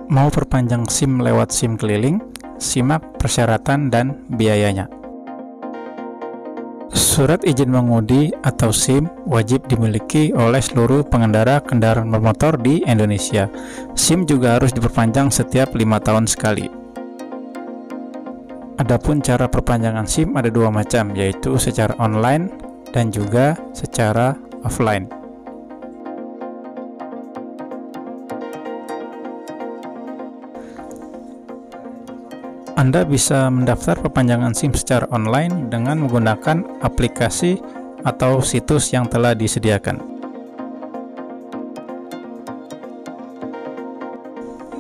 Mau perpanjang SIM lewat SIM keliling? Simak persyaratan dan biayanya. Surat izin mengemudi atau SIM wajib dimiliki oleh seluruh pengendara kendaraan bermotor di Indonesia. SIM juga harus diperpanjang setiap 5 tahun sekali. Adapun cara perpanjangan SIM ada dua macam, yaitu secara online dan juga secara offline. Anda bisa mendaftar perpanjangan SIM secara online dengan menggunakan aplikasi atau situs yang telah disediakan.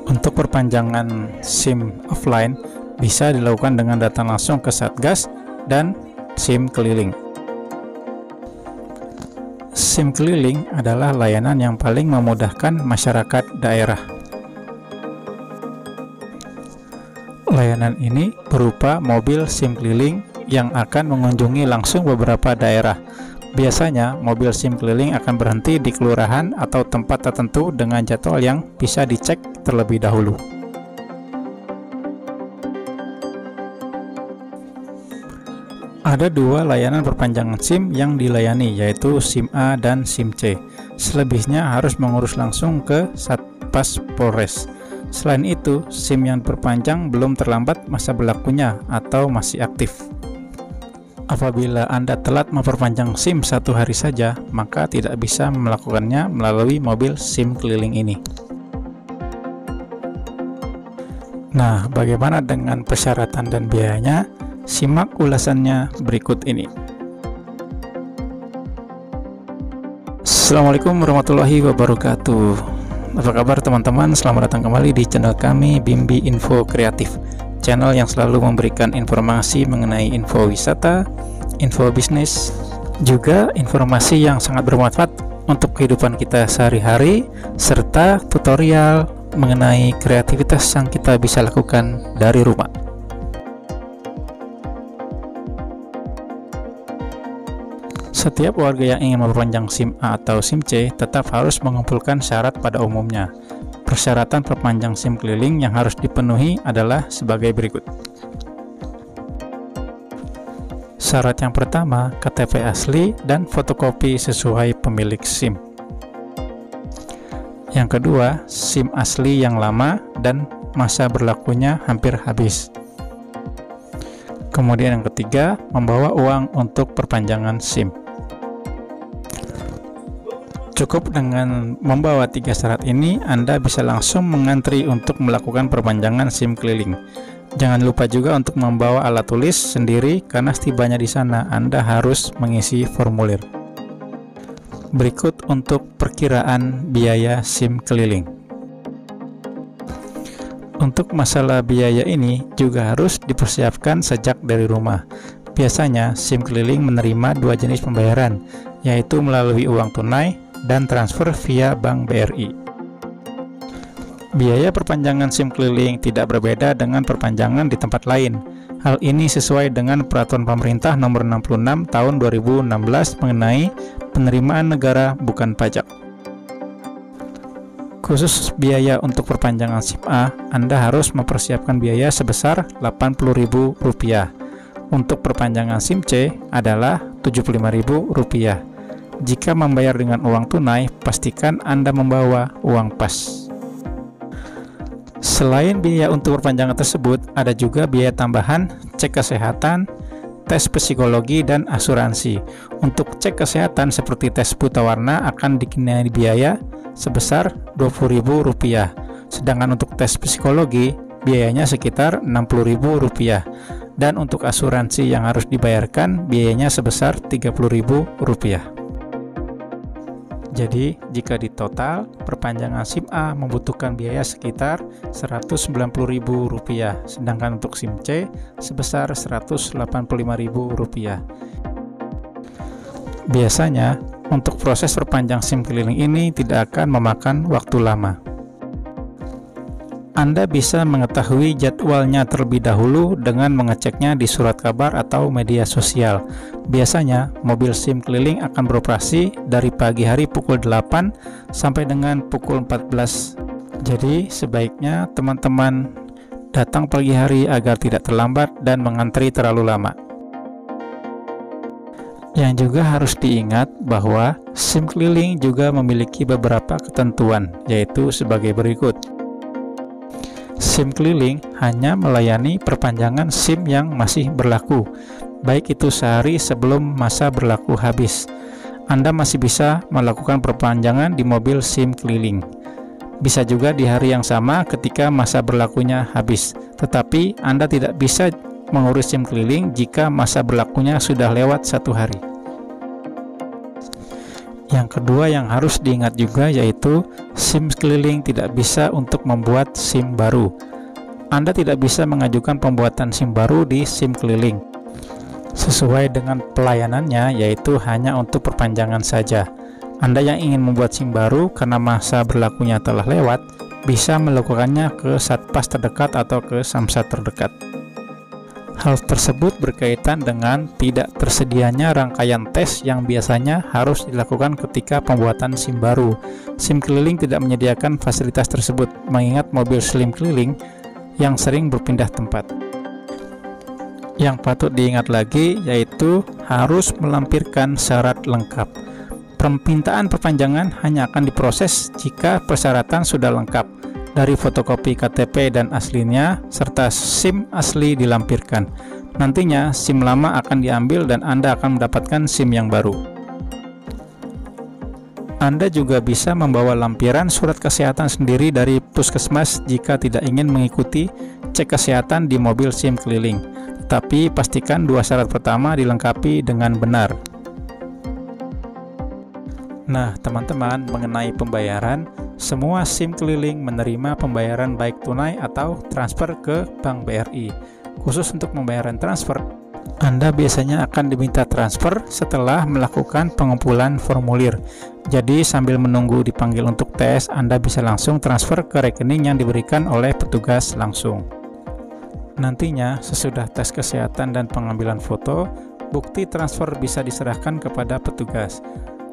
Untuk perpanjangan SIM offline bisa dilakukan dengan datang langsung ke Satgas dan SIM keliling. SIM keliling adalah layanan yang paling memudahkan masyarakat daerah. Layanan ini berupa mobil SIM keliling yang akan mengunjungi langsung beberapa daerah. Biasanya, mobil SIM keliling akan berhenti di kelurahan atau tempat tertentu dengan jadwal yang bisa dicek terlebih dahulu. Ada dua layanan perpanjangan SIM yang dilayani, yaitu SIM A dan SIM C. Selebihnya harus mengurus langsung ke Satpas Polres. Selain itu, SIM yang diperpanjang belum terlambat masa berlakunya atau masih aktif. Apabila Anda telat memperpanjang SIM 1 hari saja, maka tidak bisa melakukannya melalui mobil SIM keliling ini. Nah, bagaimana dengan persyaratan dan biayanya? Simak ulasannya berikut ini. Assalamualaikum warahmatullahi wabarakatuh. Apa kabar teman-teman? Selamat datang kembali di channel kami, Bimbi Info Kreatif, channel yang selalu memberikan informasi mengenai info wisata, info bisnis, juga informasi yang sangat bermanfaat untuk kehidupan kita sehari-hari, serta tutorial mengenai kreativitas yang kita bisa lakukan dari rumah. Setiap warga yang ingin memperpanjang SIM A atau SIM C tetap harus mengumpulkan syarat pada umumnya. Persyaratan perpanjang SIM keliling yang harus dipenuhi adalah sebagai berikut. Syarat yang pertama, KTP asli dan fotokopi sesuai pemilik SIM. Yang kedua, SIM asli yang lama dan masa berlakunya hampir habis. Kemudian yang ketiga, membawa uang untuk perpanjangan SIM. Cukup dengan membawa 3 syarat ini, Anda bisa langsung mengantri untuk melakukan perpanjangan SIM keliling. Jangan lupa juga untuk membawa alat tulis sendiri, karena setibanya di sana Anda harus mengisi formulir. Berikut untuk perkiraan biaya SIM keliling. Untuk masalah biaya ini juga harus dipersiapkan sejak dari rumah. Biasanya SIM keliling menerima 2 jenis pembayaran, yaitu melalui uang tunai dan transfer via Bank BRI. Biaya perpanjangan SIM keliling tidak berbeda dengan perpanjangan di tempat lain. Hal ini sesuai dengan Peraturan Pemerintah Nomor 66 Tahun 2016 mengenai penerimaan negara bukan pajak. Khusus biaya untuk perpanjangan SIM A, Anda harus mempersiapkan biaya sebesar Rp80.000. Untuk perpanjangan SIM C adalah Rp75.000. Jika membayar dengan uang tunai, pastikan Anda membawa uang pas. Selain biaya untuk perpanjangan tersebut, ada juga biaya tambahan cek kesehatan, tes psikologi, dan asuransi. Untuk cek kesehatan seperti tes buta warna akan dikenai biaya sebesar Rp20.000. Sedangkan untuk tes psikologi, biayanya sekitar Rp60.000. Dan untuk asuransi yang harus dibayarkan, biayanya sebesar Rp30.000. Jadi, jika di total, perpanjangan SIM A membutuhkan biaya sekitar Rp190.000, sedangkan untuk SIM C sebesar Rp185.000. Biasanya, untuk proses perpanjang SIM keliling ini tidak akan memakan waktu lama. Anda bisa mengetahui jadwalnya terlebih dahulu dengan mengeceknya di surat kabar atau media sosial. Biasanya, mobil SIM keliling akan beroperasi dari pagi hari pukul 8 sampai dengan pukul 14 Jadi sebaiknya teman-teman datang pagi hari agar tidak terlambat dan mengantri terlalu lama. Yang juga harus diingat bahwa SIM keliling juga memiliki beberapa ketentuan, yaitu sebagai berikut. SIM keliling hanya melayani perpanjangan SIM yang masih berlaku, baik itu sehari sebelum masa berlaku habis. Anda masih bisa melakukan perpanjangan di mobil SIM keliling. Bisa juga di hari yang sama ketika masa berlakunya habis, tetapi Anda tidak bisa mengurus SIM keliling jika masa berlakunya sudah lewat 1 hari. Yang kedua yang harus diingat juga yaitu SIM keliling tidak bisa untuk membuat SIM baru. Anda tidak bisa mengajukan pembuatan SIM baru di SIM keliling. Sesuai dengan pelayanannya yaitu hanya untuk perpanjangan saja. Anda yang ingin membuat SIM baru karena masa berlakunya telah lewat, bisa melakukannya ke Satpas terdekat atau ke Samsat terdekat. Hal tersebut berkaitan dengan tidak tersedianya rangkaian tes yang biasanya harus dilakukan ketika pembuatan SIM baru. SIM keliling tidak menyediakan fasilitas tersebut, mengingat mobil SIM keliling yang sering berpindah tempat. Yang patut diingat lagi yaitu harus melampirkan syarat lengkap. Permintaan perpanjangan hanya akan diproses jika persyaratan sudah lengkap, dari fotokopi KTP dan aslinya, serta SIM asli dilampirkan. Nantinya SIM lama akan diambil dan Anda akan mendapatkan SIM yang baru. Anda juga bisa membawa lampiran surat kesehatan sendiri dari puskesmas jika tidak ingin mengikuti cek kesehatan di mobil SIM keliling. Tapi pastikan 2 syarat pertama dilengkapi dengan benar. Nah, teman-teman, mengenai pembayaran, semua SIM keliling menerima pembayaran baik tunai atau transfer ke Bank BRI. Khusus untuk pembayaran transfer, Anda biasanya akan diminta transfer setelah melakukan pengumpulan formulir. Jadi, sambil menunggu dipanggil untuk tes, Anda bisa langsung transfer ke rekening yang diberikan oleh petugas langsung. Nantinya, sesudah tes kesehatan dan pengambilan foto, bukti transfer bisa diserahkan kepada petugas.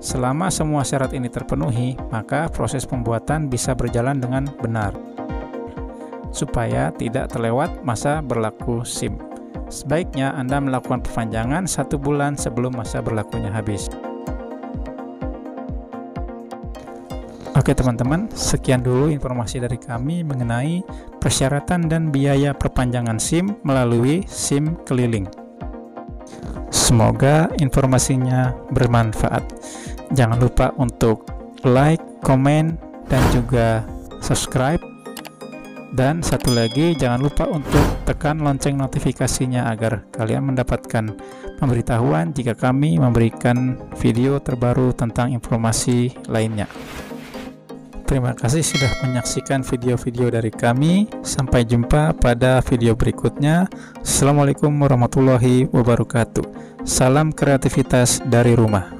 Selama semua syarat ini terpenuhi, maka proses pembuatan bisa berjalan dengan benar, supaya tidak terlewat masa berlaku SIM. Sebaiknya Anda melakukan perpanjangan 1 bulan sebelum masa berlakunya habis. Oke teman-teman, sekian dulu informasi dari kami mengenai persyaratan dan biaya perpanjangan SIM melalui SIM keliling. Semoga informasinya bermanfaat. Jangan lupa untuk like, komen, dan juga subscribe. Dan satu lagi, jangan lupa untuk tekan lonceng notifikasinya agar kalian mendapatkan pemberitahuan jika kami memberikan video terbaru tentang informasi lainnya. Terima kasih sudah menyaksikan video-video dari kami. Sampai jumpa pada video berikutnya. Assalamualaikum warahmatullahi wabarakatuh. Salam kreativitas dari rumah.